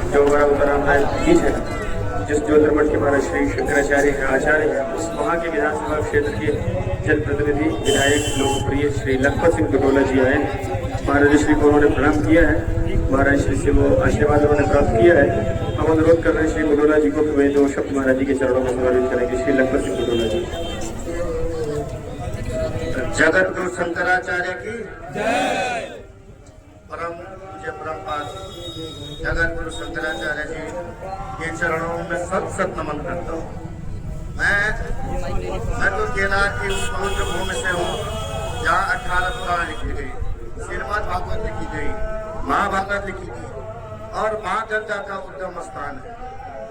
जो हमारा उत्तराखंड बीच है, जिस ज्योतिर्मठ के महाराज श्री शंकराचार्य हैं, आचार्य हैं, उस वहाँ के विधानसभा क्षेत्र के जनप्रतिनिधि विधायक लोकप्रिय श्री लखपत सिंह कटोला जी आए। महाराज श्री को उन्होंने प्रणाम किया है, महाराज श्री से वो आशीर्वाद उन्होंने प्राप्त किया है। हम अनुरोध कर रहे हैं श्री कटोला जी को कि वे दो शब्द महाराज जी के चरणों में समर्पित करेंगे। श्री लखपत सिंह कटोला जी। जगत गुरु शंकराचार्य की जय। परम पूज्य परमपाद जगत गुरु शंकराचार्य जी के चरणों में सत नमन करता हूँ। मैं तो केदार की उस पवित्र भूमि से हूँ जहाँ 18 पुराण लिखी गई, श्रीमद् भागवत लिखी गई, महाभारत लिखी गई और माँ गंगा का उद्गम स्थान है।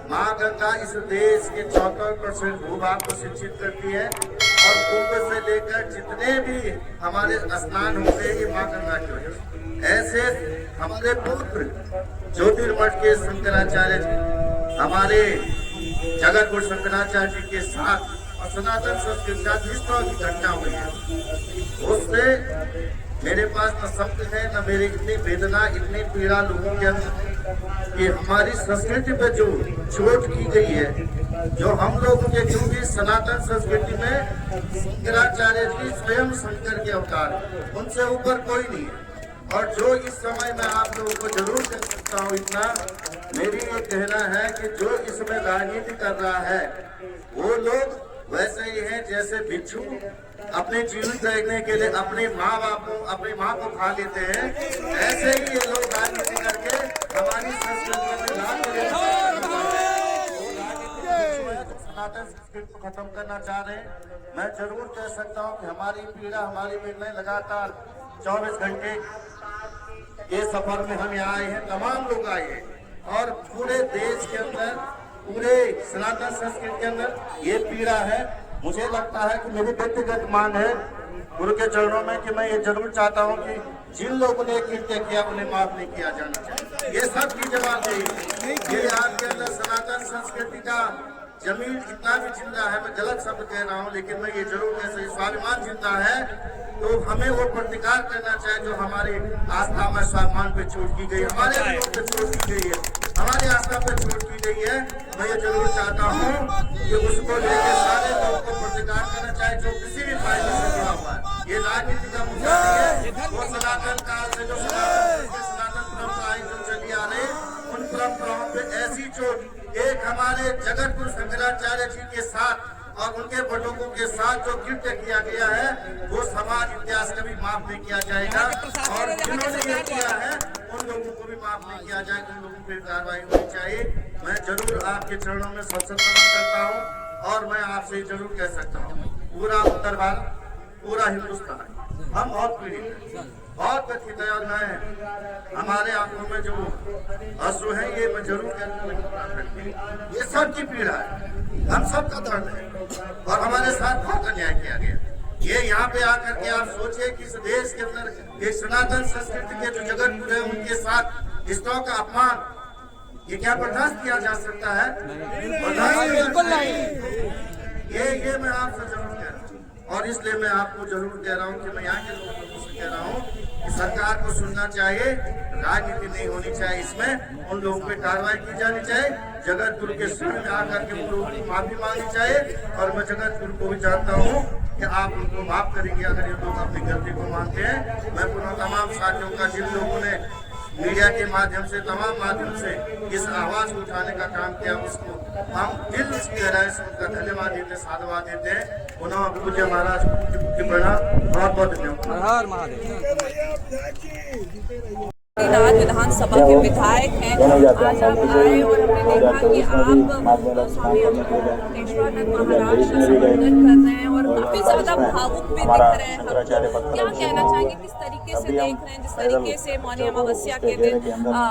माँ गंगा इस देश के 74% भूभाग को सिंचित करती है और कुंभ से लेकर जितने भी हमारे स्नान होते हैं ये माँ गंगा की वजह से। ऐसे हमारे पुत्र ज्योतिर्मठ के शंकराचार्य जी, हमारे जगत गुरु शंकराचार्य जी के साथ सनातन संस्कृति का जिस तरह की घटना हुई है उससे मेरे पास न शब्द है, न मेरी इतनी वेदना, इतनी पीड़ा लोगों के अंदर कि हमारी संस्कृति पे जो चोट की गई है, जो हम लोग के क्योंकि सनातन संस्कृति में शंकराचार्य जी स्वयं शंकर के अवतार, उनसे ऊपर कोई नहीं है। और जो इस समय में आप लोगों को जरूर कह सकता हूँ इतना, मेरी ये कहना है कि जो इसमें राजनीति कर रहा है वो लोग वैसे ही हैं जैसे भिक्षु अपने जीवन देखने के लिए अपने माँ बाप को, अपनी माँ को खा लेते हैं। ऐसे ही ये लोग राजनीति करके हमारी संस्कृति में सनातन संस्कृति को खत्म करना चाह रहे हैं। मैं जरूर कह सकता हूँ कि हमारी पीड़ा, हमारी वेदनाएं लगातार 24 घंटे ये सफर में हम यहाँ आए हैं, तमाम लोग आए हैं और पूरे देश के अंदर, पूरे सनातन संस्कृति के अंदर ये पीड़ा है। मुझे लगता है कि मेरी व्यक्तिगत मांग है गुरु के चरणों में कि मैं ये जरूर चाहता हूँ कि जिन लोगों ने कृत्य किया उन्हें माफ नहीं किया जाना चाहिए। ये सब की जवाबदेही, ये आपके अंदर सनातन संस्कृति का जमीन इतना भी जिंदा है, मैं गलत शब्द कह रहा हूँ लेकिन मैं ये जरूर कह सकता, स्वाभिमान जिंदा है तो हमें वो प्रतिकार करना चाहिए जो हमारी आस्था में स्वाभिमान पे चोट की गई, हमारे लोग पे चोट की गई है, हमारी आस्था पे चोट की गई है। मैं ये जरूर चाहता हूँ कि उसको लेकर सारे लोगों को प्रतिकार करना चाहिए जो किसी भी फायदे से जुड़ा हुआ है। ये राजनीति का मुद्दा नहीं है, वो सनातन काल से जो सनातन परंपराएं जो चली आ रही उन परंपराओं पे ऐसी चोट एक हमारे जगत गुरु शंकराचार्य जी के साथ और उनके बटों के साथ जो कृत्य किया गया है वो समाज इतिहास कभी माफ नहीं किया जाएगा और जिन्होंने ये किया है उन लोगों को भी माफ नहीं किया जाएगा, उन लोगों पर कार्रवाई होनी चाहिए। मैं जरूर आपके चरणों में सत नमन करता हूँ और मैं आपसे जरूर कह सकता हूँ पूरा उत्तर भारत, पूरा हिंदुस्तान हम बहुत पीड़ित हैं, बहुत व्यथित है और मैं हमारे आंखों में जो अश्रु है ये मैं जरूर कहता हूँ ये सब की पीड़ा है, हम सब का दर्द है और हमारे साथ बहुत अन्याय किया गया। ये यहाँ पे आकर के आप सोचिए कि इस देश के अंदर एक सनातन संस्कृति के जो जगत गुरु है उनके साथ इस तरह का अपमान ये क्या बर्दाश्त किया जा सकता है? बिल्कुल नहीं। ये मैं आपसे जरूर कह रहा हूँ और इसलिए मैं आपको जरूर कह रहा हूँ कि मैं यहाँ के लोगों से कह रहा हूँ कि सरकार को सुनना चाहिए, राजनीति नहीं होनी चाहिए, इसमें उन लोगों पे कार्रवाई की जानी चाहिए, जगत गुरु के शरण में आकर के उन लोगों की माफी मांगनी चाहिए और मैं जगत गुरु को भी जानता हूँ कि आप उनको माफ करेंगे अगर ये लोग अपनी गलती को मानते हैं। मैं पुनः तमाम साथियों का जिन लोगों ने मीडिया के माध्यम से, तमाम माध्यम से इस आवाज को उठाने का काम किया उसको हम दिल की गहराई से उनका धन्यवाद देते, साधुवाद देते हैं। पुनः पूज्य महाराज की प्रणाम, बहुत बहुत धन्यवाद। विधानसभा के विधायक हैं, आज आप आए और हमने देखा कि आप स्वामी अमृतेश्वरानंद महाराज का संबोधन कर रहे हैं और काफी ज्यादा भावुक भी दिख रहे हैं। हम क्या कहना चाहेंगे, किस तरीके से देख रहे हैं, जिस तरीके से मौनी अमावस्या के दिन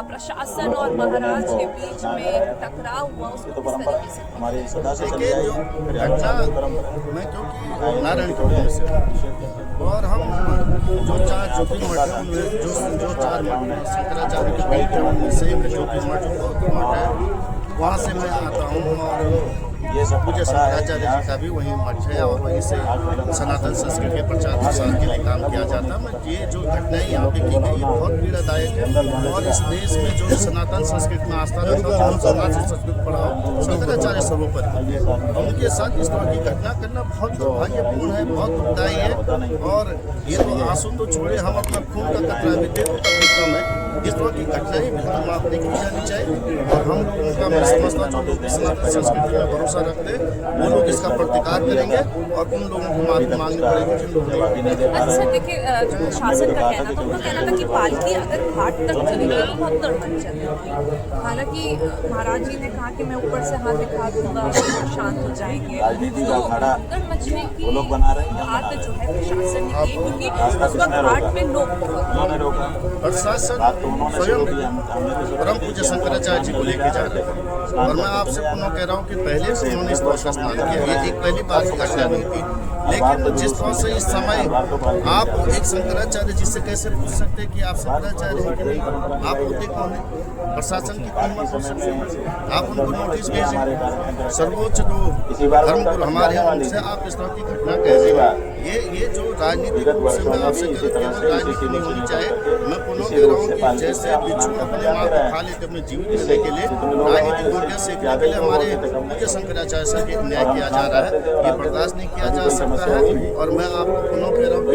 प्रशासन और महाराज के बीच में टकराव हुआ उसको किस तरीके से? हमारे सदा से चली आई अच्छा, मैं क्योंकि नारायण चौक से और हम जो चार ज्योतिर्मठ है उनमें जो चार शंकराचार्य के से ज्योतिर्मठ है वहाँ से मैं आता हूँ और पूज्य शंकराचार्य जी का भी वहीं मठ है और वहीं से सनातन संस्कृति के प्रचार प्रसार के लिए काम किया जाता है। ये जो घटनाएं यहाँ पे की गई ये बहुत पीड़ादायक है और इस देश में जो सनातन संस्कृति में आस्था रखा है सनातन संस्कृति पढ़ाओ शंकराचार्य सर्वोपरि उनके साथ इस तरह की घटना करना बहुत दुर्भाग्यपूर्ण है, बहुत दुखदायी है। और ये तो आंसू तो छोड़े, हम अपना खून का कतरा भी दे तो कम है। इस तरह की घटनाएं बिल्कुल माफ नहीं की जानी चाहिए और हम लोगों का मैं समझता जो लोग सनातन संस्कृति में भरोसा रखते हैं वो लोग इसका प्रतिकार करेंगे और उन लोगों को माफी मांगनी पड़ेगी जिन लोगों ने। अच्छा देखिए, जो प्रशासन का कहना था, उनका कहना था कि पालकी अगर घाट तक चलेगी तो बहुत तड़क चलेगी। हालांकि महाराज जी ने कहा कि मैं ऊपर से हाथ दिखा दूंगा, शांत हो जाएंगे। तो भगदड़ मचने की बात जो है प्रशासन ने की, क्योंकि उस वक्त घाट पे लोग प्रशासन स्वयं परम पूज्य शंकराचार्य जी को लेके जा रहे हैं और मैं आपसे पुनः कह रहा हूँ कि पहले से उन्होंने इस तरह से स्नान किया। ये एक पहली बार की घटना नहीं थी, लेकिन जिस तरह से इस समय आप एक शंकराचार्य जी से कैसे पूछ सकते हैं कि आप शंकराचार्य हैं कि नहीं? आप होते कौन है? प्रशासन की कौन बात हो सकती है? आप उनको नोटिस भेजें। सर्वोच्च जो धर्मगुरु हमारे हैं उनसे आप इस तरह की घटना कह रहे हैं। ये जो राजनीतिक रूप से मैं आपसे कह रहा हूँ राजनीति नहीं होनी चाहिए। मैं पुनः कह रहा हूँ कि जैसे बिच्छू अपने माँ को खा लेते अपने जीवित रहने के लिए राजनीतिक रोटियां सेकने के लिए हमारे पूज्य शंकराचार्य से न्याय किया जा रहा है, ये बर्दाश्त नहीं किया जा सकता है। और मैं आपको पुनः कह रहा हूँ कि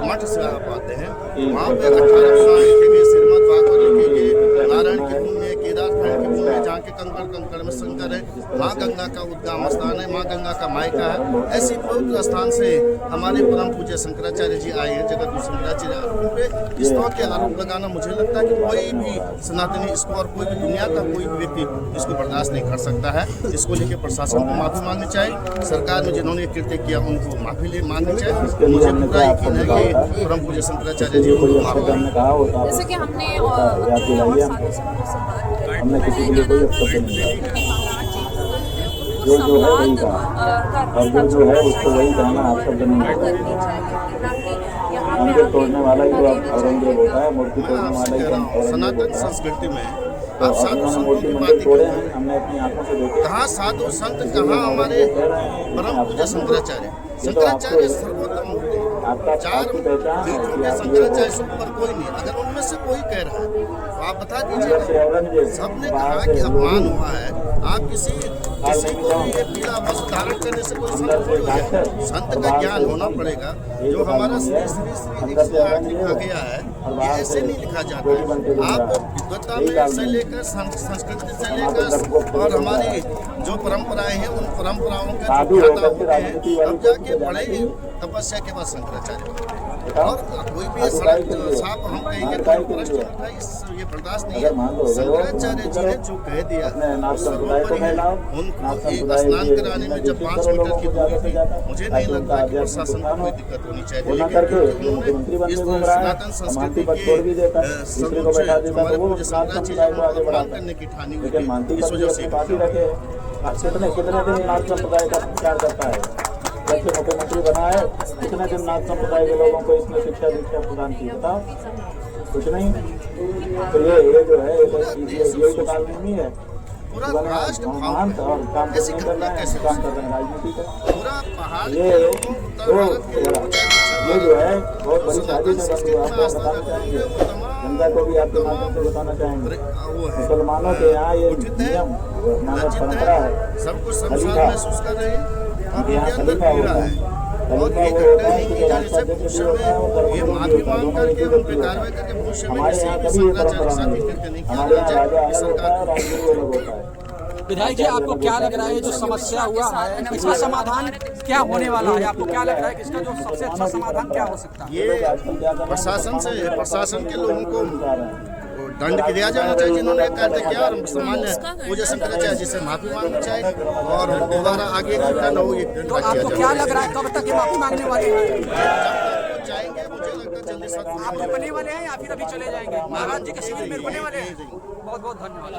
मठ से आप आते हैं वहाँ पे 18 पुराण लिखे गए, श्रीमद् भागवत लिखे गए, नारायण की भूमि है, केदारखंड की भूमि है, जहाँ के कंकड़ में शंकर है, माँ गंगा का उद्गम स्थान है, माँ गंगा का मायका है। ऐसी पवित्र स्थान से हमारे परम पूज्य शंकराचार्य जी आए हैं, जगत गुरु शंकराचार्य। उन पे इस तरह के आरोप लगाना मुझे लगता है कि कोई भी सनातनी इसको और कोई भी दुनिया का कोई भी व्यक्ति इसको बर्दाश्त नहीं कर सकता है। इसको लेकर प्रशासन को माफी मांगनी चाहिए, सरकार में जिन्होंने कृत्य किया उनको माफी मांगनी चाहिए। मुझे पूरा यकीन है कि परम पूज्य शंकराचार्य जी को माफी। जैसे कि हमने जो है वही कहा और जो है उसको वही कहना आप शब्द नहीं करनी चाहिए। मंदिर तोड़ने वाला ही औरंगजेब होता है, मूर्ति तोड़ने वाला ही सनातन संस्कृति में आप साधु संतों की बात तोड़े हैं, हमने अपनी आंखों से देखा। कहाँ साधु संत, कहाँ हमारे परम पूज्य शंकराचार्य। शंकराचार्य सर्वोत्तम मूर्ति, 4 पीठों के शंकराचार्य से ऊपर कोई नहीं। अगर उनमें से कोई कह रहा है तो आप बता दीजिए। सबने कहा कि अपमान हुआ है, आप किसी को ये पीला वस्त्र धारण करने से कोई संत थोड़ी हो जाए। संत का ज्ञान होना पड़ेगा। जो हमारा श्री श्री श्री 108 लिखा गया है ये ऐसे नहीं लिखा जाता है। आप विद्वत्ता में से लेकर संस्कृति से लेकर और हमारी जो परंपराएं हैं उन परंपराओं का जो ज्ञाता होते हैं तब जाके बड़े तपस्या के बाद शंकराचार्य। और कोई भी साफ हम कहेंगे तो प्रश्न उठा, ये बर्दाश्त नहीं है। शंकराचार्य जी ने जो कह दिया सर्वोपरि है। उनको एक स्नान कराने में जब 5 मीटर की दूरी थी, मुझे नहीं लगता कि प्रशासन को कोई दिक्कत होनी चाहिए, लेकिन उन्होंने इस सनातन संस्कृति के सर्वोच्च हमारे पूज्य शंकराचार्य जी को अपमान करने की ठानी हुई थी, इस वजह से कितने दिन नाथ संप्रदाय का प्रचार करता है। जब से मुख्यमंत्री बना है कितने दिन नाथ संप्रदाय के लोगों को इसमें शिक्षा दीक्षा प्रदान की, बताओ कुछ नहीं। तो ये जो है यही तो कानूनी है। पूरा राष्ट्र महान और काम कैसे कर रहे हैं, काम कर रहे हैं राजनीति का। पूरा पहाड़ ये जो है बहुत बड़ी शादी में आपको बताना चाहेंगे, जनता को भी आपके माध्यम से बताना चाहेंगे। मुसलमानों के यहाँ ये नियम मानव परंपरा है, सब कुछ संसार महसूस कर रहे हैं और उनके अंदर पीड़ा है और ये घटना नहीं की जाने से भविष्य में ये माफी मांग करके उन पर कार्रवाई करके भविष्य में किसी भी शंकराचार्य के साथ कृत्य नहीं किया जाना चाहिए। सरकार विधायक जी, आपको क्या लग रहा है जो समस्या हुआ है इसका समाधान क्या होने वाला है? आपको क्या लग रहा है कि इसका जो सबसे अच्छा समाधान क्या हो सकता है? ये प्रशासन के लोगों को दंड दिया जाना चाहिए जिन्होंने कार्य किया और सामान्य पूज्य शंकराचार्य जी से माफी मांगनी चाहिए और दोबारा आगे घटना न हो। तो आपको क्या लग रहा है कब तक ये माफी मांगने वाले हैं? जाएंगे मुझे लगता है जल्दी आप रुकने वाले हैं या फिर अभी चले जाएंगे? महाराज जी के शिविर में रुकने वाले हैं? बहुत बहुत धन्यवाद।